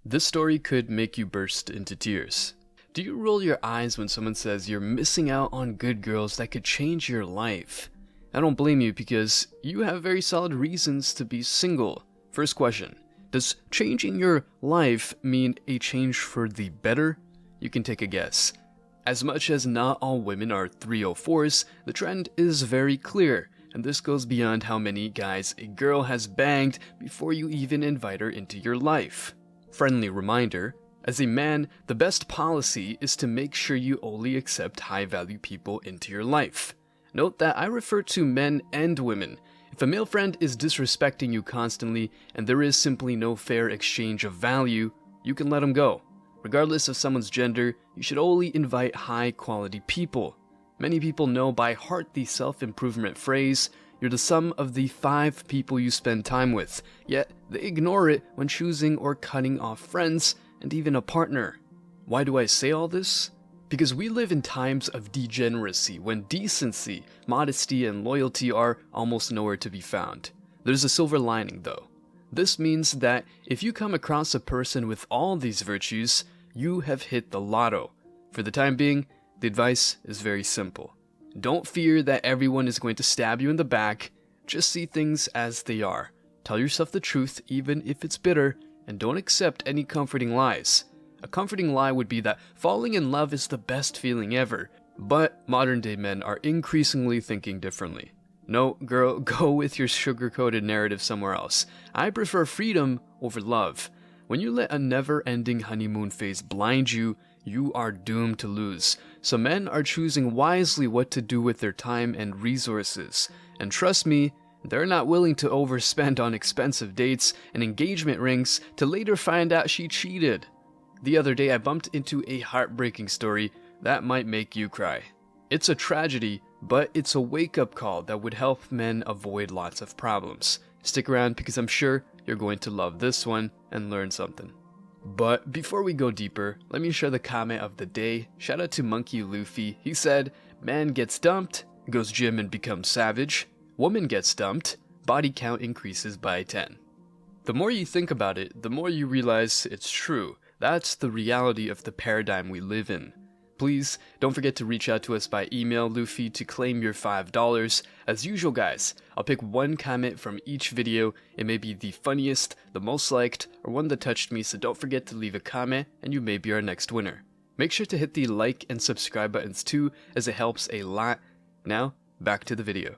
This story could make you burst into tears. Do you roll your eyes when someone says you're missing out on good girls that could change your life? I don't blame you because you have very solid reasons to be single. First question, does changing your life mean a change for the better? You can take a guess. As much as not all women are 304s, the trend is very clear, and this goes beyond how many guys a girl has banged before you even invite her into your life. Friendly reminder, as a man, the best policy is to make sure you only accept high-value people into your life. Note that I refer to men and women. If a male friend is disrespecting you constantly and there is simply no fair exchange of value, you can let him go. Regardless of someone's gender, you should only invite high-quality people. Many people know by heart the self-improvement phrase, "You're the sum of the 5 people you spend time with," yet they ignore it when choosing or cutting off friends and even a partner. Why do I say all this? Because we live in times of degeneracy when decency, modesty, and loyalty are almost nowhere to be found. There's a silver lining though. This means that if you come across a person with all these virtues, you have hit the lotto. For the time being, the advice is very simple. Don't fear that everyone is going to stab you in the back. Just see things as they are. Tell yourself the truth even if it's bitter, and don't accept any comforting lies. A comforting lie would be that falling in love is the best feeling ever, but modern day men are increasingly thinking differently. No, girl, go with your sugar-coated narrative somewhere else. I prefer freedom over love. When you let a never-ending honeymoon phase blind you, you are doomed to lose. So men are choosing wisely what to do with their time and resources. And trust me, they're not willing to overspend on expensive dates and engagement rings to later find out she cheated. The other day I bumped into a heartbreaking story that might make you cry. It's a tragedy, but it's a wake-up call that would help men avoid lots of problems. Stick around because I'm sure you're going to love this one and learn something. But before we go deeper, let me share the comment of the day. Shout out to Monkey Luffy. He said, "Man gets dumped, goes gym and becomes savage. Woman gets dumped, body count increases by 10. The more you think about it, the more you realize it's true. That's the reality of the paradigm we live in. Please don't forget to reach out to us by email, Luffy, to claim your $5. As usual, guys, I'll pick one comment from each video. It may be the funniest, the most liked, or one that touched me, so don't forget to leave a comment and you may be our next winner. Make sure to hit the like and subscribe buttons too, as it helps a lot. Now, back to the video.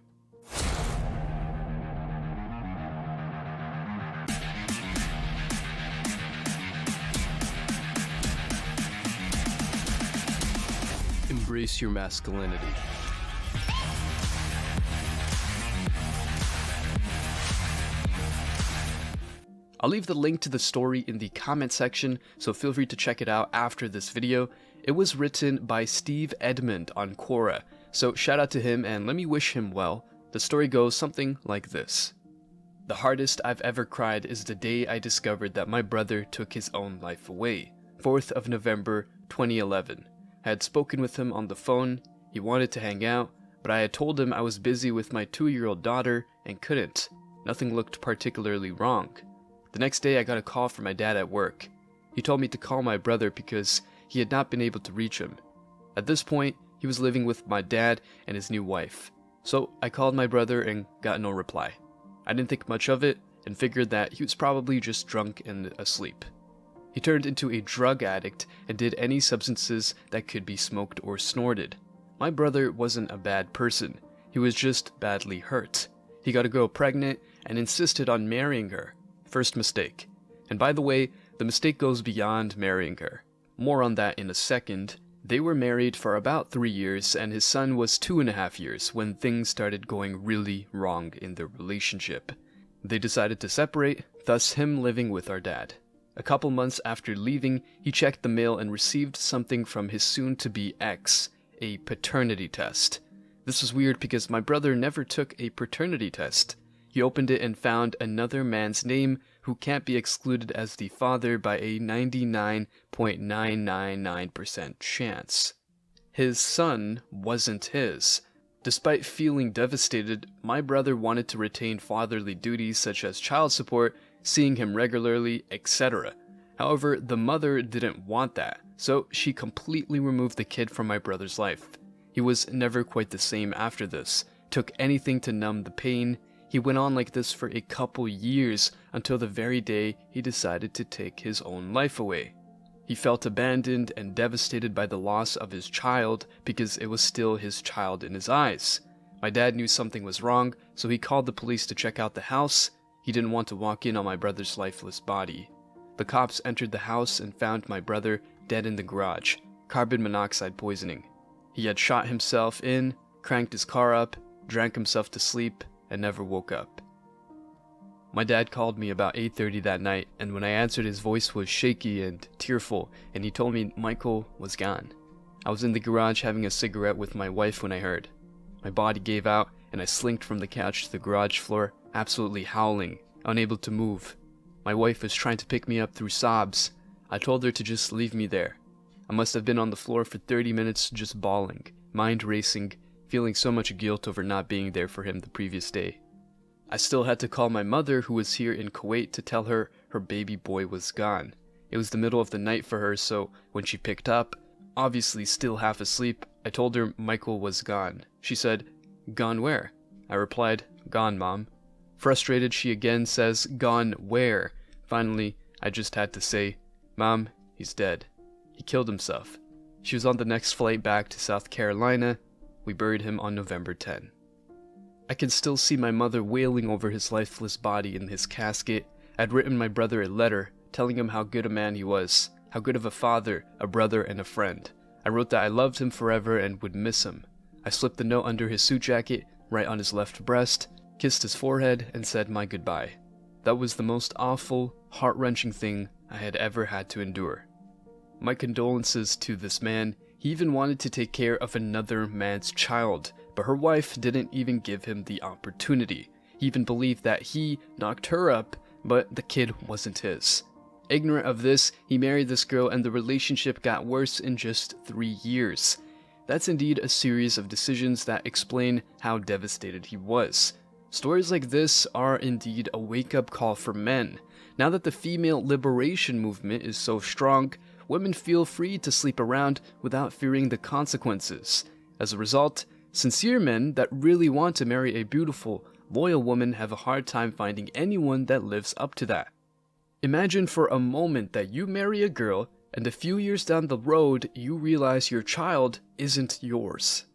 Embrace your masculinity. I'll leave the link to the story in the comment section, so feel free to check it out after this video. It was written by Steve Edmond on Quora, so shout out to him and let me wish him well. The story goes something like this. The hardest I've ever cried is the day I discovered that my brother took his own life away. 4th of November, 2011. I had spoken with him on the phone. He wanted to hang out, but I had told him I was busy with my 2-year-old daughter and couldn't. Nothing looked particularly wrong. The next day I got a call from my dad at work. He told me to call my brother because he had not been able to reach him. At this point, he was living with my dad and his new wife. So I called my brother and got no reply. I didn't think much of it and figured that he was probably just drunk and asleep. He turned into a drug addict and did any substances that could be smoked or snorted. My brother wasn't a bad person. He was just badly hurt. He got a girl pregnant and insisted on marrying her. First mistake. And by the way, the mistake goes beyond marrying her. More on that in a second. They were married for about 3 years and his son was 2.5 years when things started going really wrong in their relationship. They decided to separate, thus him living with our dad. A couple months after leaving, he checked the mail and received something from his soon-to-be ex, a paternity test. This was weird because my brother never took a paternity test. He opened it and found another man's name who can't be excluded as the father by a 99.999% chance. His son wasn't his. Despite feeling devastated, my brother wanted to retain fatherly duties such as child support, seeing him regularly, etc. However, the mother didn't want that, so she completely removed the kid from my brother's life. He was never quite the same after this, took anything to numb the pain. He went on like this for a couple years until the very day he decided to take his own life away. He felt abandoned and devastated by the loss of his child because it was still his child in his eyes. My dad knew something was wrong, so he called the police to check out the house. He didn't want to walk in on my brother's lifeless body. The cops entered the house and found my brother dead in the garage, carbon monoxide poisoning. He had shot himself in, cranked his car up, drank himself to sleep, and never woke up. My dad called me about 8:30 that night, and when I answered, his voice was shaky and tearful, and he told me Michael was gone. I was in the garage having a cigarette with my wife when I heard. My body gave out, and I slinked from the couch to the garage floor, absolutely howling, unable to move. My wife was trying to pick me up through sobs. I told her to just leave me there. I must have been on the floor for 30 minutes just bawling, mind racing, feeling so much guilt over not being there for him the previous day. I still had to call my mother, who was here in Kuwait, to tell her her baby boy was gone. It was the middle of the night for her, so when she picked up, obviously still half asleep, I told her Michael was gone. She said, "Gone where?" I replied, "Gone, Mom." Frustrated, she again says, "Gone where?" Finally, I just had to say, "Mom, he's dead. He killed himself." She was on the next flight back to South Carolina. We buried him on November 10. I can still see my mother wailing over his lifeless body in his casket. I'd written my brother a letter, telling him how good a man he was, how good of a father, a brother, and a friend. I wrote that I loved him forever and would miss him. I slipped the note under his suit jacket, right on his left breast, kissed his forehead, and said my goodbye. That was the most awful, heart-wrenching thing I had ever had to endure. My condolences to this man. He even wanted to take care of another man's child, but her wife didn't even give him the opportunity. He even believed that he knocked her up, but the kid wasn't his. Ignorant of this, he married this girl and the relationship got worse in just 3 years. That's indeed a series of decisions that explain how devastated he was. Stories like this are indeed a wake-up call for men. Now that the female liberation movement is so strong, women feel free to sleep around without fearing the consequences. As a result, sincere men that really want to marry a beautiful, loyal woman have a hard time finding anyone that lives up to that. Imagine for a moment that you marry a girl, and a few years down the road, you realize your child isn't yours.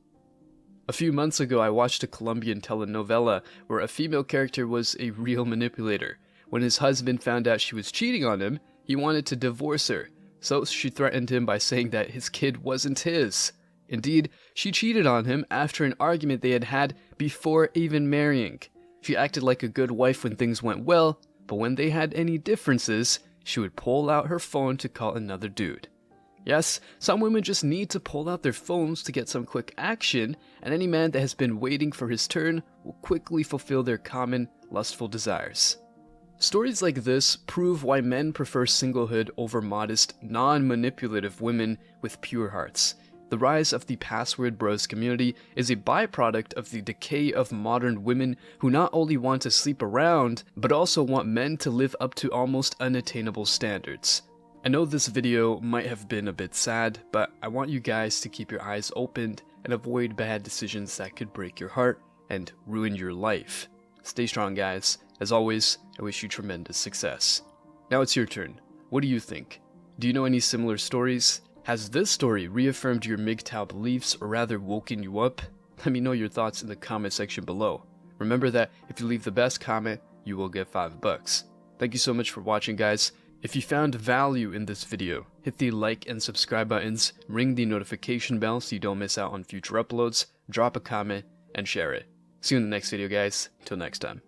A few months ago, I watched a Colombian telenovela where a female character was a real manipulator. When his husband found out she was cheating on him, he wanted to divorce her, so she threatened him by saying that his kid wasn't his. Indeed, she cheated on him after an argument they had had before even marrying. She acted like a good wife when things went well, but when they had any differences, she would pull out her phone to call another dude. Yes, some women just need to pull out their phones to get some quick action, and any man that has been waiting for his turn will quickly fulfill their common, lustful desires. Stories like this prove why men prefer singlehood over modest, non-manipulative women with pure hearts. The rise of the password bros community is a byproduct of the decay of modern women who not only want to sleep around, but also want men to live up to almost unattainable standards. I know this video might have been a bit sad, but I want you guys to keep your eyes opened and avoid bad decisions that could break your heart and ruin your life. Stay strong, guys. As always, I wish you tremendous success. Now it's your turn. What do you think? Do you know any similar stories? Has this story reaffirmed your MGTOW beliefs, or rather woken you up? Let me know your thoughts in the comment section below. Remember that if you leave the best comment, you will get $5. Thank you so much for watching, guys. If you found value in this video, hit the like and subscribe buttons, ring the notification bell so you don't miss out on future uploads, drop a comment, and share it. See you in the next video, guys. Till next time.